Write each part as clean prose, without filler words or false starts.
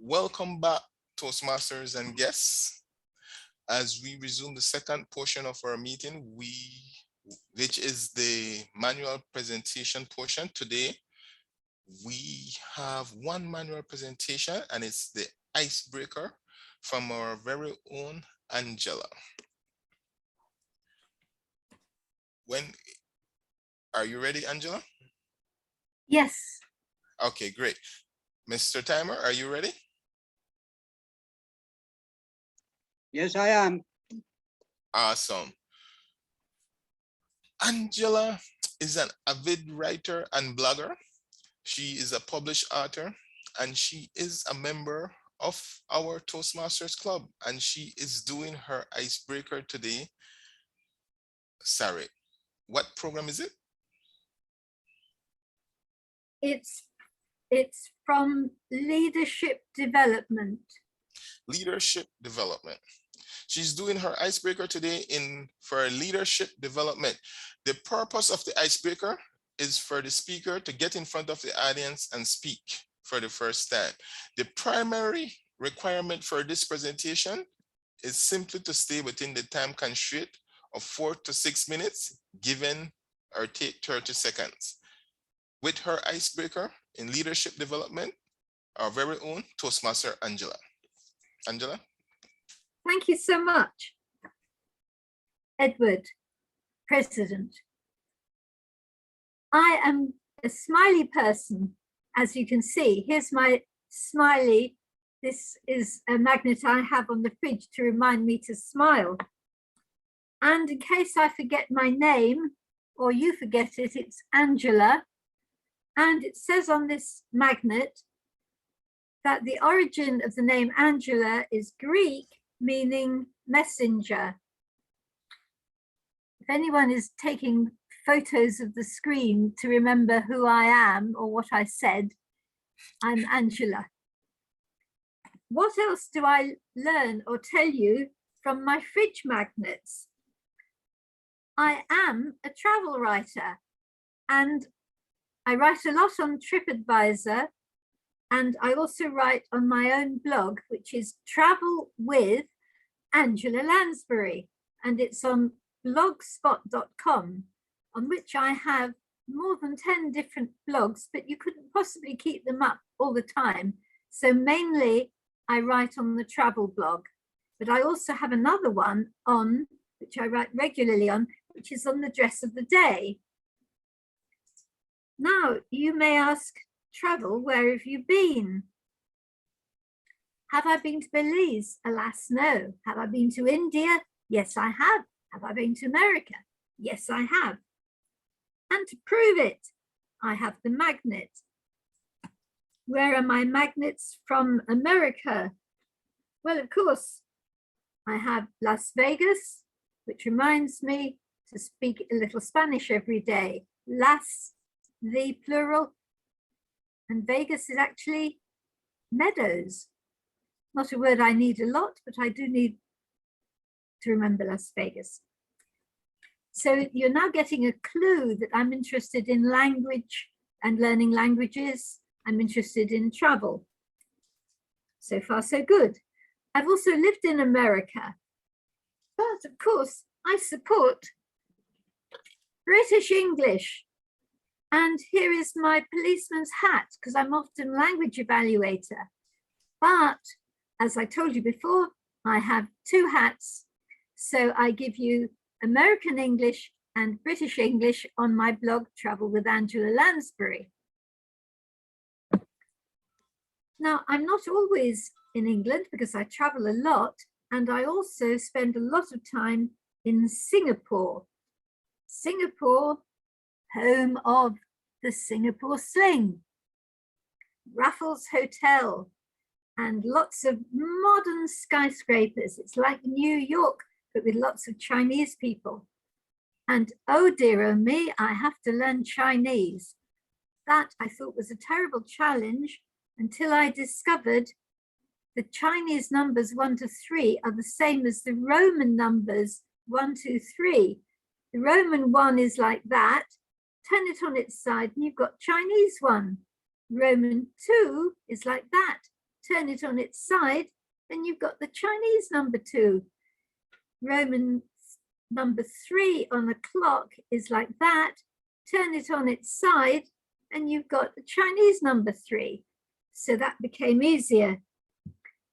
Welcome back, Toastmasters and guests. As we resume the second portion of our meeting, which is the manual presentation portion. Today, we have one manual presentation, and it's the Icebreaker from our very own Angela. Are you ready, Angela? Yes. Okay, great. Mr. Timer, are you ready? Yes, I am. Awesome. Angela is an avid writer and blogger. She is a published author, and she is a member of our Toastmasters Club, and she is doing her Icebreaker today. Sorry, what program is it? It's from leadership development. Leadership development. She's doing her Icebreaker today for leadership development. The purpose of the Icebreaker is for the speaker to get in front of the audience and speak for the first time. The primary requirement for this presentation is simply to stay within the time constraint of 4 to 6 minutes, given or take 30 seconds. With her Icebreaker in leadership development, our very own Toastmaster Angela. Angela? Thank you so much, Edward, President. I am a smiley person, as you can see. Here's my smiley. This is a magnet I have on the fridge to remind me to smile. And in case I forget my name, or you forget it, it's Angela. And it says on this magnet that the origin of the name Angela is Greek, meaning messenger. If anyone is taking photos of the screen to remember who I am or what I said, I'm Angela. What else do I learn or tell you from my fridge magnets? I am a travel writer, and I write a lot on TripAdvisor, and I also write on my own blog, which is Travel with Angela Lansbury, and it's on blogspot.com, on which I have more than 10 different blogs, but you couldn't possibly keep them up all the time. So mainly I write on the travel blog, but I also have another one on, which I write regularly on, which is on the dress of the day. Now, you may ask, travel, where have you been? Have I been to Belize? Alas, no. Have I been to India? Yes, I have. Have I been to America? Yes, I have. And to prove it, I have the magnet. Where are my magnets from America? Well, of course, I have Las Vegas, which reminds me to speak a little Spanish every day. Las, the plural, and Vegas is actually meadows. Not a word I need a lot, but I do need to remember Las Vegas. So you're now getting a clue that I'm interested in language and learning languages. I'm interested in travel. So far, so good. I've also lived in America, but of course, I support British English. And here is my policeman's hat, because I'm often language evaluator. But as I told you before, I have two hats. So I give you American English and British English on my blog, Travel with Angela Lansbury. Now, I'm not always in England because I travel a lot, and I also spend a lot of time in Singapore. Singapore, home of the Singapore Sling, Raffles Hotel, and lots of modern skyscrapers. It's like New York, but with lots of Chinese people. And oh dear, oh me, I have to learn Chinese. That I thought was a terrible challenge until I discovered the Chinese numbers 1 to 3 are the same as the Roman numbers 1, 2, 3. The Roman 1 is like that. Turn it on its side and you've got Chinese 1. Roman 2 is like that. turn it on its side, then you've got the Chinese number 2. Roman number 3 on the clock is like that. Turn it on its side, and you've got the Chinese number 3. So that became easier.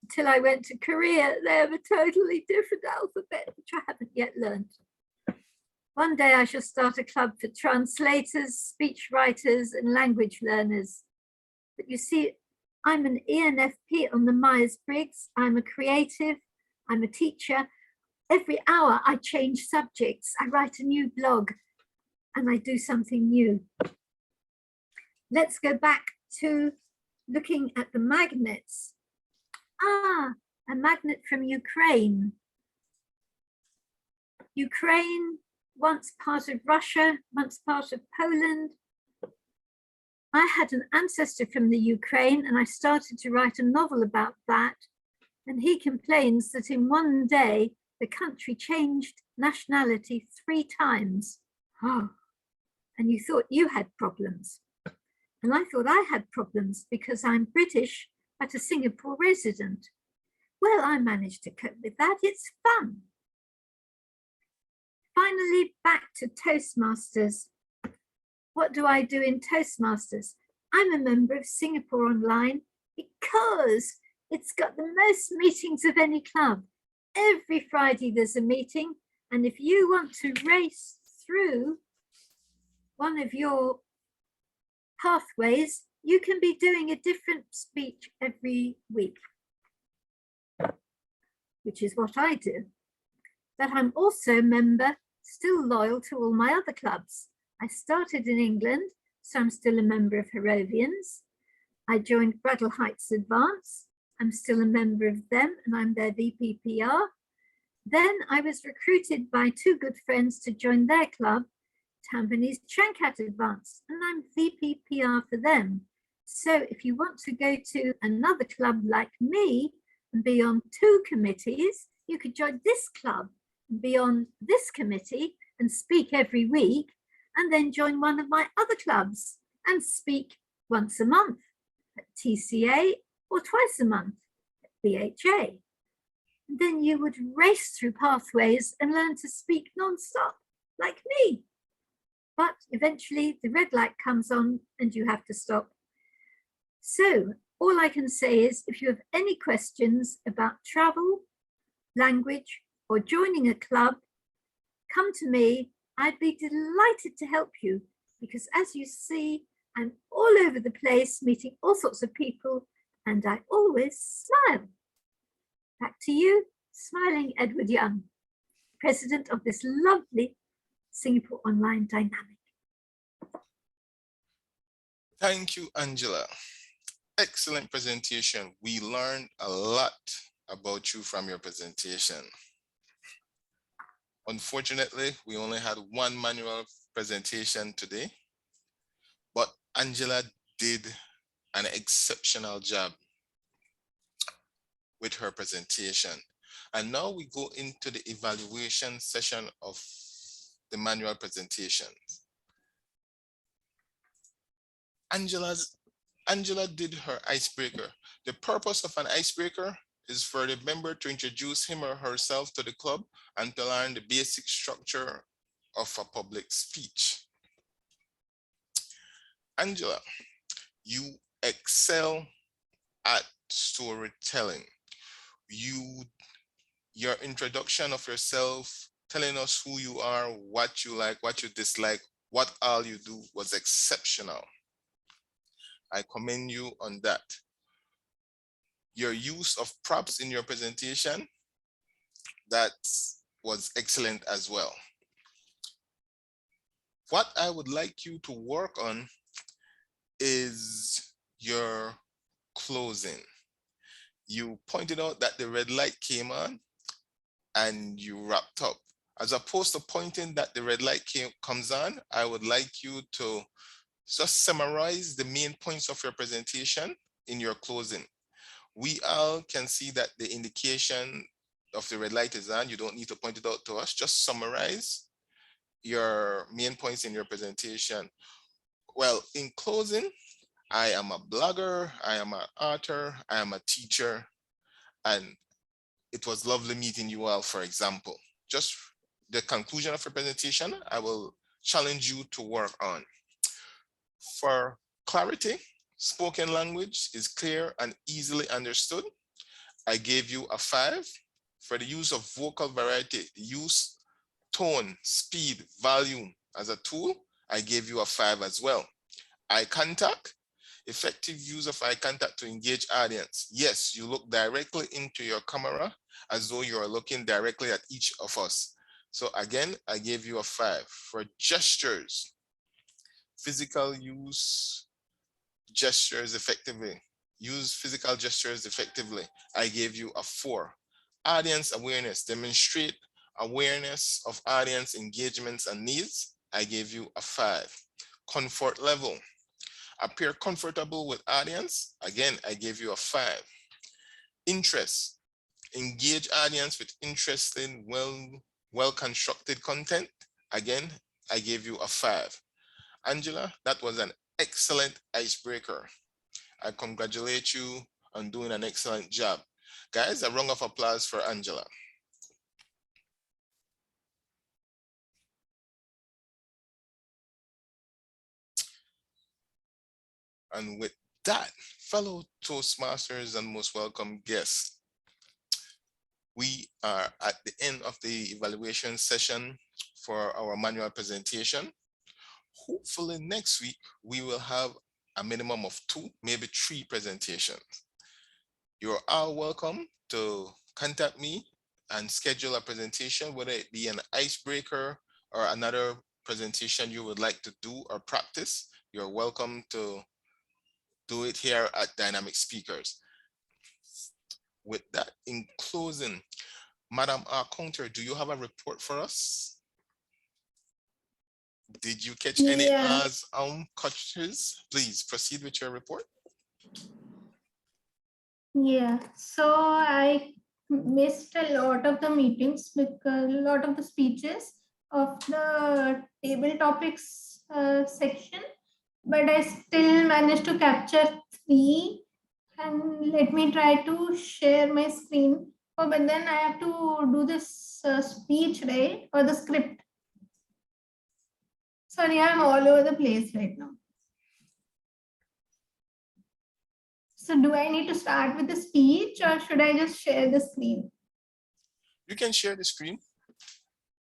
Until I went to Korea, they have a totally different alphabet, which I haven't yet learned. One day I shall start a club for translators, speech writers, and language learners. But you see, I'm an ENFP on the Myers-Briggs. I'm a creative. I'm a teacher. Every hour I change subjects. I write a new blog and I do something new. Let's go back to looking at the magnets. A magnet from Ukraine. Ukraine, once part of Russia, once part of Poland. I had an ancestor from the Ukraine and I started to write a novel about that. And he complains that in one day, the country changed nationality 3 times. Oh, and you thought you had problems. And I thought I had problems because I'm British, but a Singapore resident. Well, I managed to cope with that. It's fun. Finally, back to Toastmasters. What do I do in Toastmasters? I'm a member of Singapore Online because it's got the most meetings of any club. Every Friday there's a meeting, and if you want to race through one of your pathways, you can be doing a different speech every week, which is what I do. But I'm also a member, still loyal to all my other clubs. I started in England, so I'm still a member of Harrovians. I joined Bradle Heights Advance. I'm still a member of them and I'm their VPPR. Then I was recruited by 2 good friends to join their club, Tampines Chancat Advance, and I'm VPPR for them. So if you want to go to another club like me and be on 2 committees, you could join this club and be on this committee and speak every week, and then join one of my other clubs and speak once a month at TCA or twice a month at BHA. And then you would race through pathways and learn to speak non-stop, like me. But eventually the red light comes on and you have to stop. So all I can say is, if you have any questions about travel, language, or joining a club, come to me. I'd be delighted to help you, because as you see, I'm all over the place, meeting all sorts of people, and I always smile. Back to you, smiling Edward Young, president of this lovely Singapore Online Dynamic. Thank you, Angela. Excellent presentation. We learned a lot about you from your presentation. Unfortunately, we only had 1 manual presentation today, but Angela did an exceptional job with her presentation. And now we go into the evaluation session of the manual presentation. Angela did her icebreaker. The purpose of an icebreaker is for the member to introduce him or herself to the club and to learn the basic structure of a public speech. Angela, you excel at storytelling. Your introduction of yourself, telling us who you are, what you like, what you dislike, what all you do was exceptional. I commend you on that. Your use of props in your presentation, that was excellent as well. What I would like you to work on is your closing. You pointed out that the red light came on and you wrapped up. As opposed to pointing that the red light comes on, I would like you to just summarize the main points of your presentation in your closing. We all can see that the indication of the red light is on. You don't need to point it out to us. Just summarize your main points in your presentation. Well, in closing, I am a blogger, I am an author, I am a teacher, and it was lovely meeting you all, for example. Just the conclusion of your presentation, I will challenge you to work on. For clarity, spoken language is clear and easily understood. I gave you a 5. For the use of vocal variety, use, tone, speed, volume as a tool, I gave you a 5 as well. Eye contact, effective use of eye contact to engage audience. Yes, you look directly into your camera as though you are looking directly at each of us. So again, I gave you a 5. For gestures, physical use gestures effectively. Use physical gestures effectively. I gave you a 4. Audience awareness, demonstrate awareness of audience engagements and needs. I gave you a 5. Comfort level, appear comfortable with audience. Again, I gave you a 5. Interest, engage audience with interesting, well-constructed content. Again, I gave you a 5. Angela, that was an excellent icebreaker. I congratulate you on doing an excellent job. Guys, a round of applause for Angela. And with that, fellow Toastmasters and most welcome guests, we are at the end of the evaluation session for our manual presentation. Hopefully next week, we will have a minimum of 2, maybe 3 presentations. You're all welcome to contact me and schedule a presentation, whether it be an icebreaker or another presentation you would like to do or practice. You're welcome to do it here at Dynamic Speakers. With that, in closing, Madam Counter, do you have a report for us? Did you catch any coaches? Please proceed with your report. Yeah, so I missed a lot of the meetings, because a lot of the speeches of the table topics section, but I still managed to capture 3. And let me try to share my screen. Oh, but then I have to do this speech, right? Or the script. Sorry, I'm all over the place right now. So do I need to start with the speech or should I just share the screen? You can share the screen.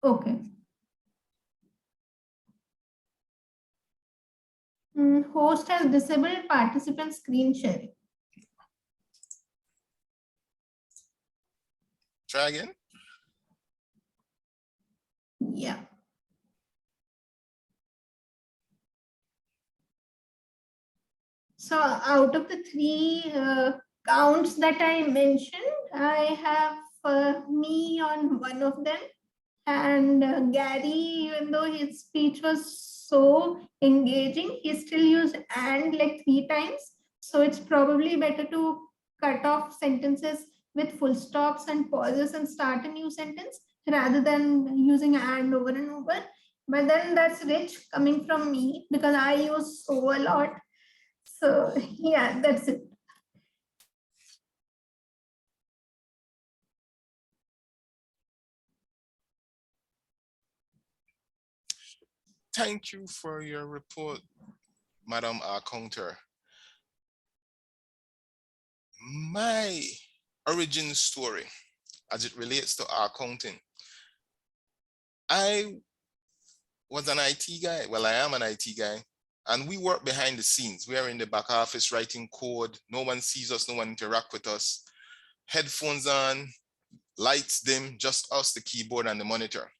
Okay. Host has disabled participant screen sharing. Try again. Yeah. So out of the 3 counts that I mentioned, I have me on one of them, and Gary, even though his speech was so engaging, he still used "and" like 3 times. So it's probably better to cut off sentences with full stops and pauses and start a new sentence rather than using "and" over and over. But then that's rich coming from me because I use "so" a lot. So yeah, that's it. Thank you for your report, Madam Counter. My origin story as it relates to accounting. I was an IT guy. Well, I am an IT guy. And we work behind the scenes. We are in the back office writing code. No one sees us, no one interact with us. Headphones on, lights dim, just us, the keyboard and the monitor.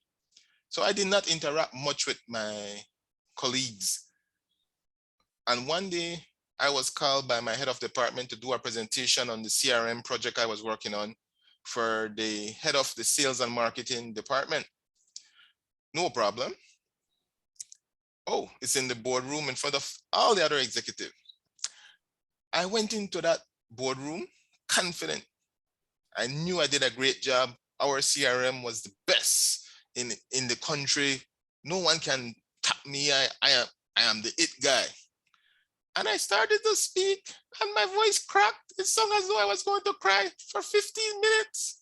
So I did not interact much with my colleagues. And one day I was called by my head of department to do a presentation on the CRM project I was working on for the head of the sales and marketing department. No problem. Oh, it's in the boardroom in front of all the other executives. I went into that boardroom confident. I knew I did a great job. Our CRM was the best in the country. No one can tap me. I am the it guy. And I started to speak and my voice cracked. It sounded as though I was going to cry for 15 minutes.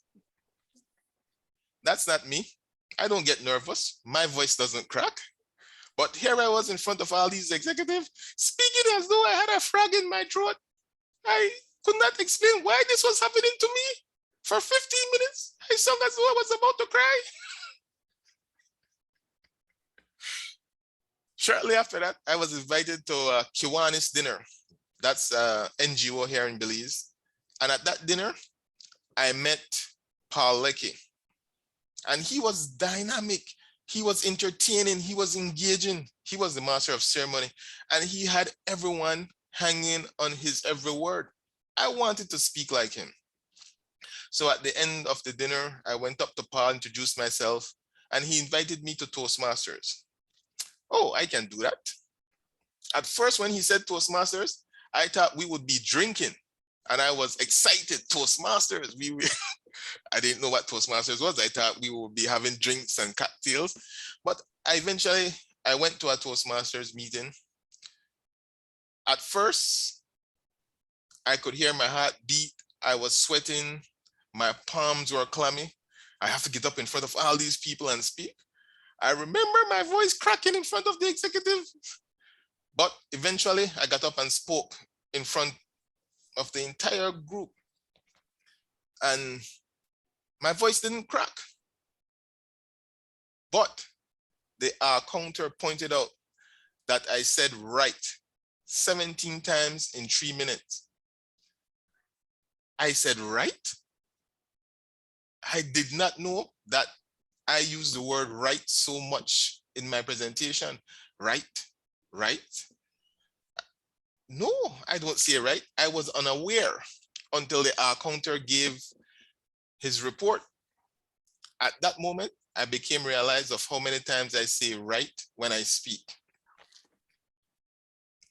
That's not me. I don't get nervous. My voice doesn't crack. But here I was in front of all these executives speaking as though I had a frog in my throat. I could not explain why this was happening to me. For 15 minutes, I sounded as though I was about to cry. Shortly after that, I was invited to a Kiwanis dinner. That's an NGO here in Belize. And at that dinner, I met Paul Leckie. And he was dynamic. He was entertaining. He was engaging. He was the master of ceremony. And he had everyone hanging on his every word. I wanted to speak like him. So at the end of the dinner, I went up to Paul, introduced myself, and he invited me to Toastmasters. Oh, I can do that. At first, when he said Toastmasters, I thought we would be drinking. And I was excited. Toastmasters. I didn't know what Toastmasters was. I thought we would be having drinks and cocktails. But I went to a Toastmasters meeting. At first, I could hear my heart beat. I was sweating. My palms were clammy. I have to get up in front of all these people and speak. I remember my voice cracking in front of the executive. But eventually, I got up and spoke in front of the entire group. And my voice didn't crack. But the counter pointed out that I said right 17 times in 3 minutes. I said right? I did not know that I used the word right so much in my presentation. Right? Right? No, I don't say right. I was unaware until the counter gave his report. At that moment, I became realized of how many times I say right when I speak.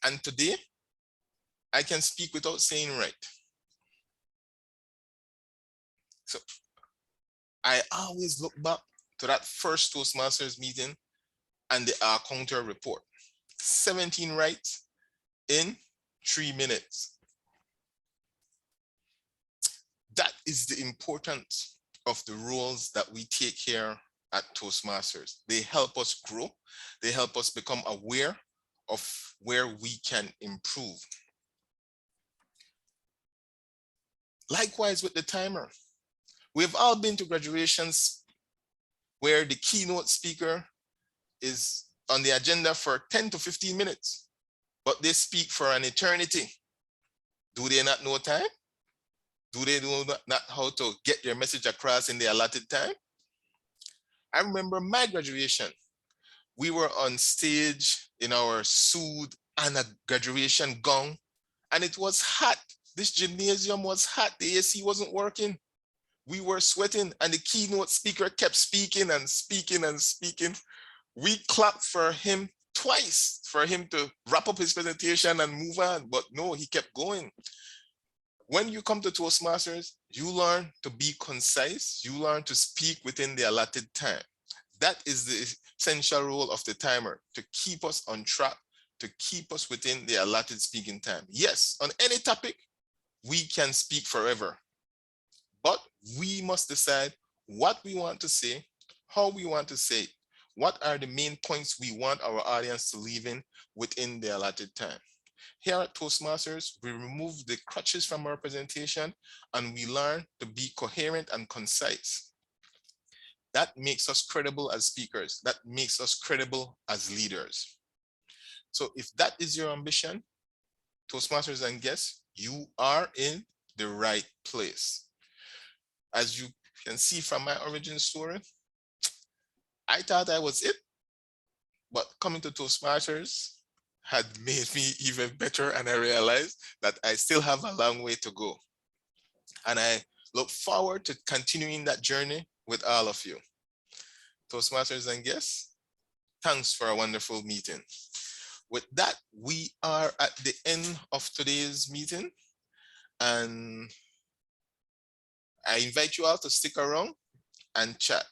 And today, I can speak without saying right. So I always look back to that first Toastmasters meeting and the counter report. 17 rights in 3 minutes. That is the importance of the roles that we take here at Toastmasters. They help us grow. They help us become aware of where we can improve. Likewise with the timer. We've all been to graduations where the keynote speaker is on the agenda for 10 to 15 minutes, but they speak for an eternity. Do they not know time? Do they know not how to get their message across in the allotted time? I remember my graduation. We were on stage in our suit and a graduation gown, and it was hot. This gymnasium was hot. The AC wasn't working. We were sweating, and the keynote speaker kept speaking and speaking and speaking. We clapped for him twice for him to wrap up his presentation and move on, but no, he kept going. When you come to Toastmasters, you learn to be concise. You learn to speak within the allotted time. That is the essential role of the timer, to keep us on track, to keep us within the allotted speaking time. Yes, on any topic, we can speak forever, but we must decide what we want to say, how we want to say it, what are the main points we want our audience to leave in within the allotted time. Here at Toastmasters, we remove the crutches from our presentation and we learn to be coherent and concise. That makes us credible as speakers. That makes us credible as leaders. So if that is your ambition, Toastmasters and guests, you are in the right place. As you can see from my origin story, I thought I was it, but coming to Toastmasters had made me even better, and I realized that I still have a long way to go. And I look forward to continuing that journey with all of you. Toastmasters and guests, thanks for a wonderful meeting. With that, we are at the end of today's meeting, and I invite you all to stick around and chat.